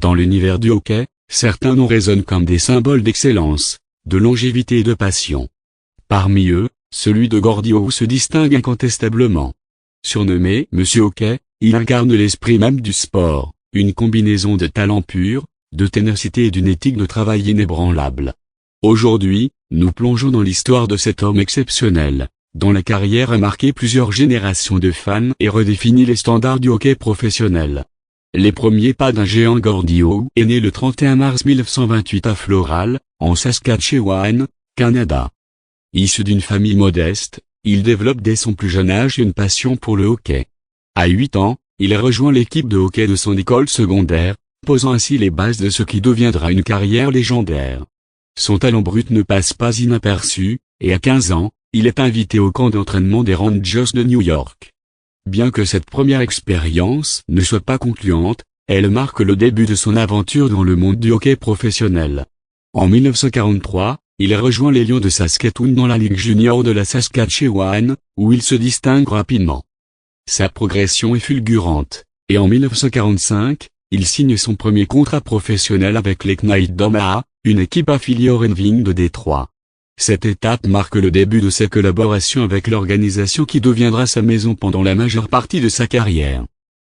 Dans l'univers du hockey, certains noms résonnent comme des symboles d'excellence, de longévité et de passion. Parmi eux, celui de Gordie Howe se distingue incontestablement. Surnommé Monsieur Hockey, il incarne l'esprit même du sport, une combinaison de talent pur, de ténacité et d'une éthique de travail inébranlable. Aujourd'hui, nous plongeons dans l'histoire de cet homme exceptionnel, dont la carrière a marqué plusieurs générations de fans et redéfini les standards du hockey professionnel. Les premiers pas d'un géant. Gordie Howe est né le 31 mars 1928 à Floral, en Saskatchewan, Canada. Issu d'une famille modeste, il développe dès son plus jeune âge une passion pour le hockey. À 8 ans, il rejoint l'équipe de hockey de son école secondaire, posant ainsi les bases de ce qui deviendra une carrière légendaire. Son talent brut ne passe pas inaperçu, et à 15 ans, il est invité au camp d'entraînement des Rangers de New York. Bien que cette première expérience ne soit pas concluante, elle marque le début de son aventure dans le monde du hockey professionnel. En 1943, il rejoint les Lions de Saskatoon dans la Ligue junior de la Saskatchewan, où il se distingue rapidement. Sa progression est fulgurante, et en 1945, il signe son premier contrat professionnel avec les Knights d'Omaha, une équipe affiliée au Red Wings de Détroit. Cette étape marque le début de sa collaboration avec l'organisation qui deviendra sa maison pendant la majeure partie de sa carrière.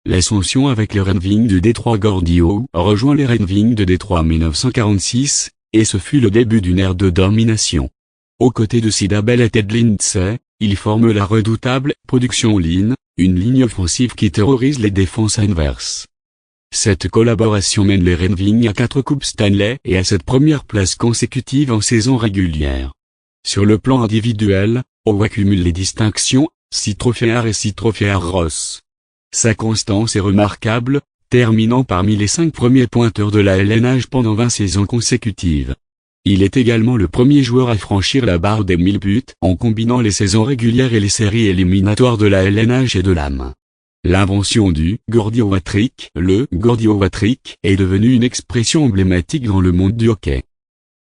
L'ascension avec les Red Wings de Détroit. Gordie Howe rejoint les Red Wings de Détroit en 1946, et ce fut le début d'une ère de domination. Aux côtés de Sid Abel et Ted Lindsay, il forme la redoutable Production Line, une ligne offensive qui terrorise les défenses adverses. Cette collaboration mène les Red Wings à 4 Coupes Stanley et à cette première place consécutive en saison régulière. Sur le plan individuel, Howe accumule les distinctions, 6 trophées Hart et 6 trophées Hart Ross. Sa constance est remarquable, terminant parmi les 5 premiers pointeurs de la LNH pendant 20 saisons consécutives. Il est également le premier joueur à franchir la barre des 1000 buts en combinant les saisons régulières et les séries éliminatoires de la LNH et de l'AM. L'invention du Gordie Howe Hat-trick, le Gordie Howe Hat-trick, est devenue une expression emblématique dans le monde du hockey.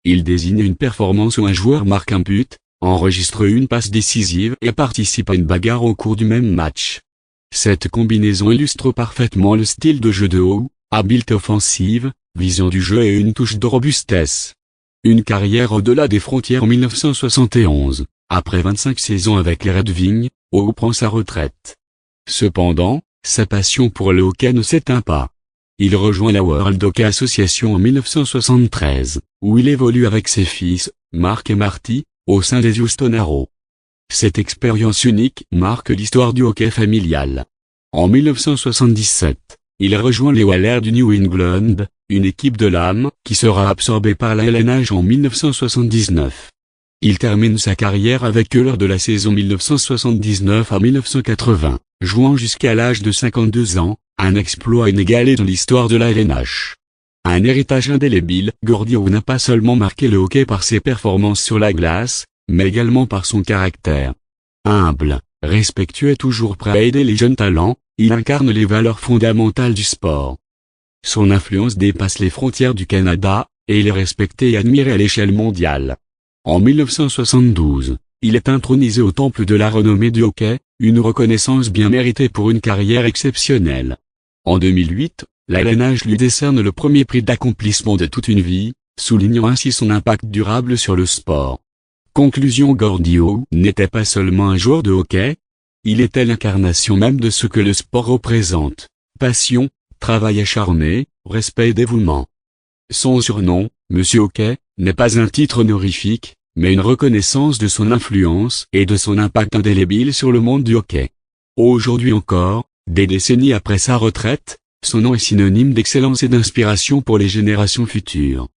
Il désigne une performance où un joueur marque un but, enregistre une passe décisive et participe à une bagarre au cours du même match. Cette combinaison illustre parfaitement le style de jeu de Howe, habileté offensive, vision du jeu et une touche de robustesse. Une carrière au-delà des frontières en 1971, après 25 saisons avec les Red Wings, Howe prend sa retraite. Cependant, sa passion pour le hockey ne s'éteint pas. Il rejoint la World Hockey Association en 1973, où il évolue avec ses fils, Mark et Marty, au sein des Houston Aeros. Cette expérience unique marque l'histoire du hockey familial. En 1977, il rejoint les Whalers du New England, une équipe de l'AM qui sera absorbée par la LNH en 1979. Il termine sa carrière avec eux lors de la saison 1979 à 1980, jouant jusqu'à l'âge de 52 ans, un exploit inégalé dans l'histoire de la LNH. Un héritage indélébile. Gordie Howe n'a pas seulement marqué le hockey par ses performances sur la glace, mais également par son caractère. Humble, respectueux et toujours prêt à aider les jeunes talents, il incarne les valeurs fondamentales du sport. Son influence dépasse les frontières du Canada, et il est respecté et admiré à l'échelle mondiale. En 1972, il est intronisé au temple de la renommée du hockey, une reconnaissance bien méritée pour une carrière exceptionnelle. En 2008, la LNH lui décerne le premier prix d'accomplissement de toute une vie, soulignant ainsi son impact durable sur le sport. Conclusion. Gordie Howe n'était pas seulement un joueur de hockey, il était l'incarnation même de ce que le sport représente: passion, travail acharné, respect et dévouement. Son surnom, Monsieur Hockey, n'est pas un titre honorifique, mais une reconnaissance de son influence et de son impact indélébile sur le monde du hockey. Aujourd'hui encore, des décennies après sa retraite, son nom est synonyme d'excellence et d'inspiration pour les générations futures.